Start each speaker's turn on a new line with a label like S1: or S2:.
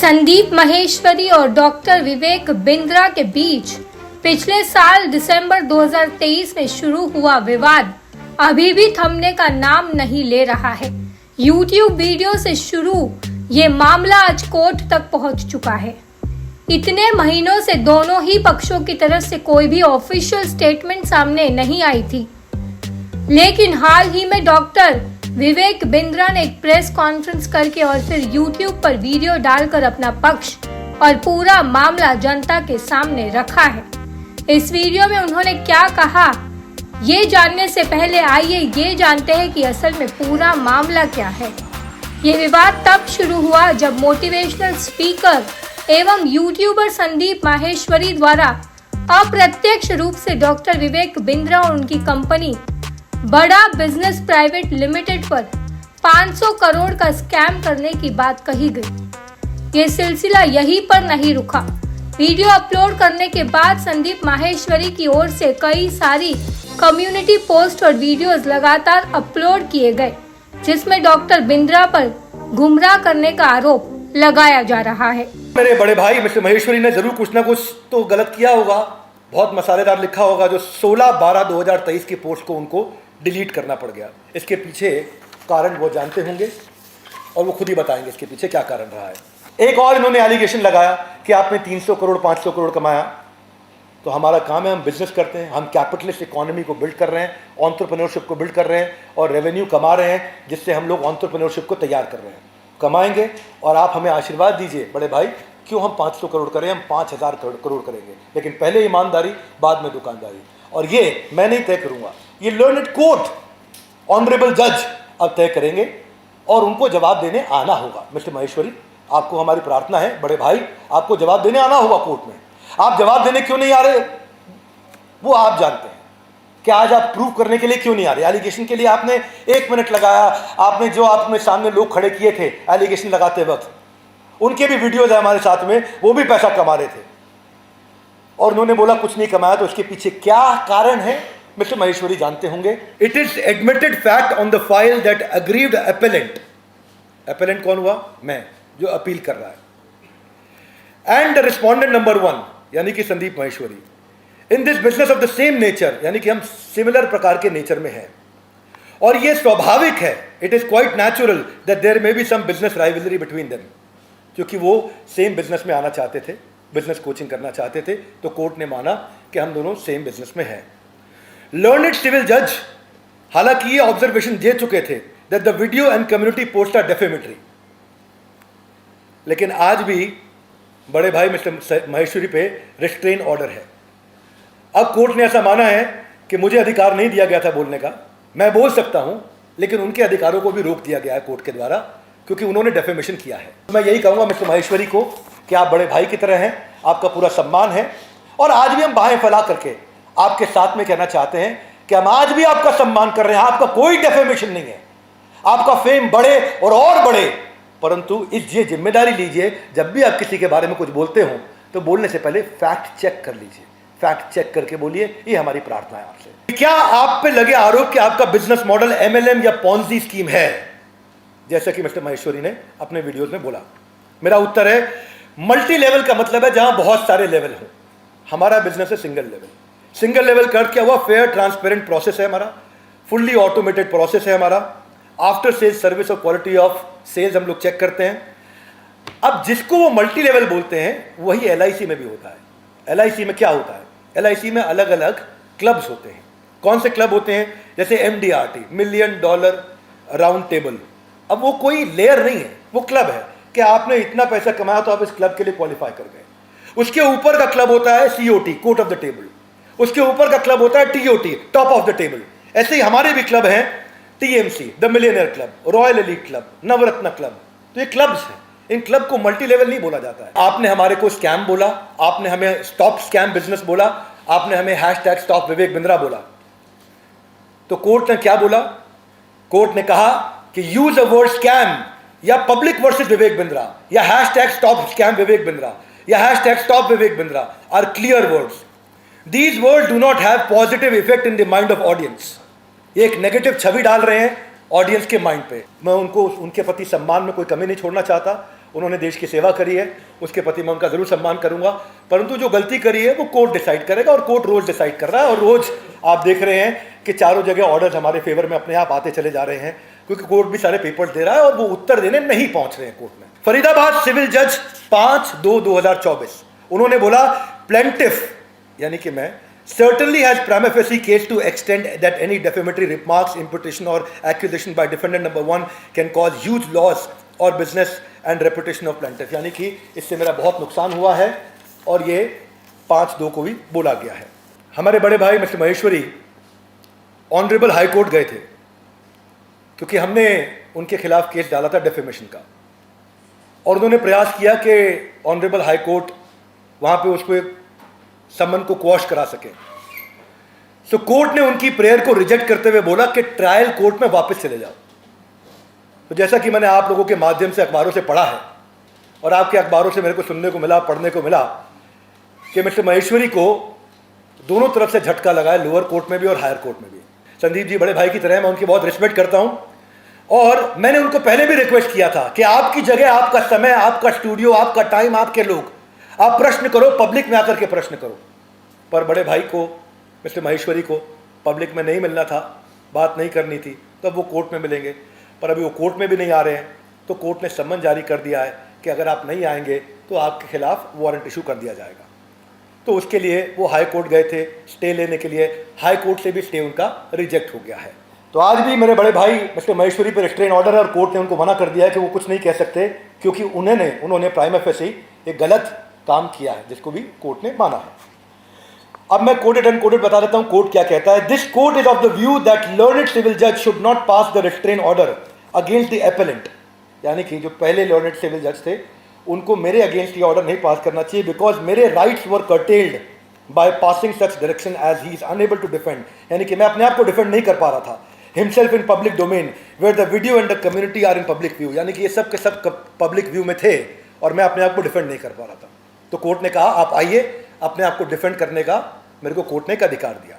S1: संदीप माहेश्वरी और डॉक्टर विवेक बिंद्रा के बीच पिछले साल दिसंबर 2023 में शुरू हुआ विवाद अभी भी थमने का नाम नहीं ले रहा है। YouTube वीडियो से शुरू ये मामला आज कोर्ट तक पहुंच चुका है। इतने महीनों से दोनों ही पक्षों की तरफ से कोई भी ऑफिशियल स्टेटमेंट सामने नहीं आई थी, लेकिन हाल ही में डॉक्टर विवेक बिंद्रा ने एक प्रेस कॉन्फ्रेंस करके और फिर YouTube पर वीडियो डालकर अपना पक्ष और पूरा मामला जनता के सामने रखा है। इस वीडियो में उन्होंने क्या कहा, ये जानने से पहले आइए ये जानते हैं कि असल में पूरा मामला क्या है। ये विवाद तब शुरू हुआ जब मोटिवेशनल स्पीकर एवं यूट्यूबर संदीप माहेश्वरी द्वारा अप्रत्यक्ष रूप से डॉक्टर विवेक बिंद्रा और उनकी कंपनी बड़ा बिजनेस प्राइवेट लिमिटेड पर 500 करोड़ का स्कैम करने की बात कही गई। ये सिलसिला यहीं पर नहीं रुका। वीडियो अपलोड करने के बाद संदीप माहेश्वरी की ओर से कई सारी कम्युनिटी पोस्ट और वीडियोस लगातार अपलोड किए गए, जिसमें डॉक्टर बिंद्रा पर गुमराह करने का आरोप लगाया जा रहा है।
S2: मेरे बड़े भाई मिस्टर महेश्वरी ने जरूर कुछ ना कुछ तो गलत किया होगा, बहुत मसालेदार लिखा होगा जो 16/12/2023 की पोस्ट को उनको डिलीट करना पड़ गया। इसके पीछे कारण वो जानते होंगे और वो खुद ही बताएंगे इसके पीछे क्या कारण रहा है। एक और इन्होंने एलिगेशन लगाया कि आपने 300 करोड़ 500 करोड़ कमाया, तो हमारा काम है, हम बिजनेस करते हैं, हम कैपिटलिस्ट इकोनॉमी को बिल्ड कर रहे हैं, एंटरप्रेन्योरशिप को बिल्ड कर रहे हैं और रेवेन्यू कमा रहे हैं, जिससे हम लोग एंटरप्रेन्योरशिप को तैयार कर रहे हैं। कमाएंगे और आप हमें आशीर्वाद दीजिए बड़े भाई, क्यों हम 500 करोड़ करें, हम 5000 करोड़ करेंगे, लेकिन पहले ईमानदारी बाद में दुकानदारी। और ये मैं नहीं तय करूंगा, ये लर्नड कोर्ट ऑनरेबल जज अब तय करेंगे और उनको जवाब देने आना होगा। मिस्टर महेश्वरी, आपको हमारी प्रार्थना है बड़े भाई, आपको जवाब देने आना होगा कोर्ट में। आप जवाब देने क्यों नहीं आ रहे वो आप जानते हैं कि आज आप प्रूव करने के लिए क्यों नहीं आ रहे। एलिगेशन के लिए आपने 1 मिनट लगाया, आपने जो आपने सामने लोग खड़े किए थे एलिगेशन लगाते वक्त, उनके भी वीडियोज है हमारे साथ में, वो भी पैसा कमा रहे थे और उन्होंने बोला कुछ नहीं कमाया, तो इसके पीछे क्या कारण है मिस्टर महेश्वरी जानते होंगे। It is admitted fact on the file that aggrieved appellant, appellant कौन हुआ, मैं जो अपील कर रहा है, एंड रिस्पोंडेंट नंबर 1 यानी कि Sandeep Maheshwari, in this business of the same nature, यानी कि हम सिमिलर प्रकार के नेचर में हैं और यह स्वाभाविक है, it is quite natural that there may be some business rivalry between them, क्योंकि वो सेम बिजनेस में आना चाहते थे, बिजनेस कोचिंग करना चाहते थे, तो कोर्ट ने माना कि हम दोनों सेम बिजनेस में हैं। लर्नड सिविल जज हालांकि ये ऑब्जर्वेशन दे चुके थे that the video and community post are defamatory, लेकिन आज भी बड़े भाई मिस्टर महेश्वरी पे रिस्ट्रेन ऑर्डर है। अब कोर्ट ने ऐसा माना है कि मुझे अधिकार नहीं दिया गया था बोलने का, मैं बोल सकता हूं, लेकिन उनके अधिकारों को भी रोक दिया गया है कोर्ट के द्वारा, क्योंकि उन्होंने डेफेमेशन किया है। मैं यही कहूंगा मिस्टर महेश्वरी को कि आप बड़े भाई की तरह हैं, आपका पूरा सम्मान है और आज भी हम बाहें फैला करके आपके साथ में कहना चाहते हैं कि हम आज भी आपका सम्मान कर रहे हैं। आपका कोई डेफेमेशन नहीं है, आपका फेम बढ़े और बढ़े, परंतु इस ये जिम्मेदारी लीजिए, जब भी आप किसी के बारे में कुछ बोलते हो तो बोलने से पहले फैक्ट चेक कर लीजिए, फैक्ट चेक करके बोलिए, ये हमारी प्रार्थना है आपसे। क्या आप पे लगे आरोप कि आपका बिजनेस मॉडल MLM या पॉन्जी स्कीम है, जैसा कि मिस्टर महेश्वरी ने अपने वीडियोस में बोला? मेरा उत्तर है मल्टी लेवल का मतलब है जहां बहुत सारे लेवल हो। हमारा बिजनेस है सिंगल लेवल। सिंगल लेवल कर क्या हुआ, फेयर ट्रांसपेरेंट प्रोसेस है हमारा, फुल्ली ऑटोमेटेड प्रोसेस है हमारा, आफ्टर सेल्स सर्विस और क्वालिटी ऑफ सेल्स हम लोग चेक करते हैं। अब जिसको वो मल्टी लेवल बोलते हैं वही LIC में भी होता है। LIC में क्या होता है, LIC में अलग अलग क्लब्स होते हैं। कौन से क्लब होते हैं, जैसे MDRT, $1,000,000 राउंड टेबल। अब वो कोई लेयर नहीं है, वो क्लब है कि आपने इतना पैसा कमाया तो आप इस क्लब के लिए क्वालिफाई कर गए। उसके ऊपर का क्लब होता है COT, court of the table. उसके ऊपर का क्लब होता है TOT, top of the table. ऐसे ही हमारे भी क्लब हैं, TMC, the millionaire club, royal elite club, Navratna club. तो ये क्लब्स हैं, इन क्लब को मल्टी लेवल नहीं बोला जाता है। आपने हमारे को स्कैम बोला, आपने हमें स्टॉप स्कैम बिजनेस बोला, आपने हमें #स्टॉप विवेक बिंद्रा बोला, तो कोर्ट ने क्या बोला? कोर्ट ने कहा कि यूज अ वर्ड स्कैम या पब्लिक वर्सेस विवेक बिंद्रा या #स्टॉप स्कैम विवेक बिंद्रा या #stop Vivek Bindra are clear words. These words do not have positive effect in the mind of audience. ये एक नेगेटिव छवि डाल रहे हैं ऑडियंस के माइंड पे। मैं उनको उनके प्रति सम्मान में कोई कमी नहीं छोड़ना चाहता उन्होंने देश की सेवा करी है, उसके प्रति मैं उनका ज़रूर सम्मान करूंगा। परंतु जो गलती करी है वो कोर्ट डिसाइड करेगा, और कोर्ट रोज़ डिसाइड कर रहा है। और रोज़ आप देख रहे हैं कि चारों जगह ऑर्डर्स हमारे फेवर में अपने आप आते चले जा रहे हैं, क्योंकि कोर्ट भी सारे पेपर्स दे रहा है और वो उत्तर देने नहीं पहुंच रहे हैं कोर्ट में। फरीदाबाद सिविल जज 5/2/2024 उन्होंने बोला, प्लेंटिफ यानी कि मैं certainly has prima facie case to extend that any defamatory remarks, imputation or accusation by defendant number 1 can cause huge loss or business and reputation of plaintiff। यानी कि इससे मेरा बहुत नुकसान हुआ है, और ये 5/2 को भी बोला गया है। हमारे बड़े भाई mister Maheshwari honourable high court गए थे, क्योंकि हमने उनके खिलाफ केस डाला था डेफेमेशन का, और उन्होंने प्रयास किया कि ऑनरेबल हाई कोर्ट वहाँ पे उसको समन को क्वॉश करा सके। सो कोर्ट ने उनकी प्रेयर को रिजेक्ट करते हुए बोला कि ट्रायल कोर्ट में वापस चले जाओ। तो जैसा कि मैंने आप लोगों के माध्यम से अखबारों से पढ़ा है, और आपके अखबारों से मेरे को सुनने को मिला, पढ़ने को मिला, कि मिस्टर महेश्वरी को दोनों तरफ से झटका लगा है, लोअर कोर्ट में भी और हायर कोर्ट में भी। संदीप जी बड़े भाई की तरह, मैं उनकी बहुत रिस्पेक्ट करता हूं, और मैंने उनको पहले भी रिक्वेस्ट किया था कि आपकी जगह, आपका समय, आपका स्टूडियो, आपका टाइम, आपके लोग, आप प्रश्न करो, पब्लिक में आकर के प्रश्न करो। पर बड़े भाई को, मिस्टर महेश्वरी को पब्लिक में नहीं मिलना था, बात नहीं करनी थी, तब वो कोर्ट में मिलेंगे। पर अभी वो कोर्ट में भी नहीं आ रहे हैं, तो कोर्ट ने सम्मन जारी कर दिया है कि अगर आप नहीं आएंगे तो आपके खिलाफ वारंट इशू कर दिया जाएगा। तो उसके लिए वो हाई कोर्ट गए थे स्टे लेने के लिए, हाई कोर्ट से भी स्टे उनका रिजेक्ट हो गया है। तो आज भी मेरे बड़े भाई मिस्टर महेश्वरी पर रिस्ट्रेन ऑर्डर है, और कोर्ट ने उनको मना कर दिया है कि वो कुछ नहीं कह सकते, क्योंकि उन्होंने प्राइमा फेसी एक गलत काम किया है, जिसको भी कोर्ट ने माना है। अब मैं कोटेड अनकोटेड बता देता हूं कोर्ट क्या कहता है। This court is of the view that learned civil जज should not pass the restrain order against the appellant, यानी कि जो पहले लर्नेड सिविल जज थे उनको मेरे अगेंस्ट ये ऑर्डर नहीं पास करना चाहिए, बिकॉज मेरे rights were curtailed by passing such direction as he is unable to defend, यानी कि मैं अपने आप को डिफेंड नहीं कर पा रहा था, himself in public domain where the video and the community are in public view, यानी कि ये सब के सब पब्लिक व्यू में थे और मैं अपने आप को डिफेंड नहीं कर पा रहा था। तो कोर्ट ने कहा आप आइए, अपने आप को डिफेंड करने का मेरे को कोर्ट ने एक अधिकार दिया।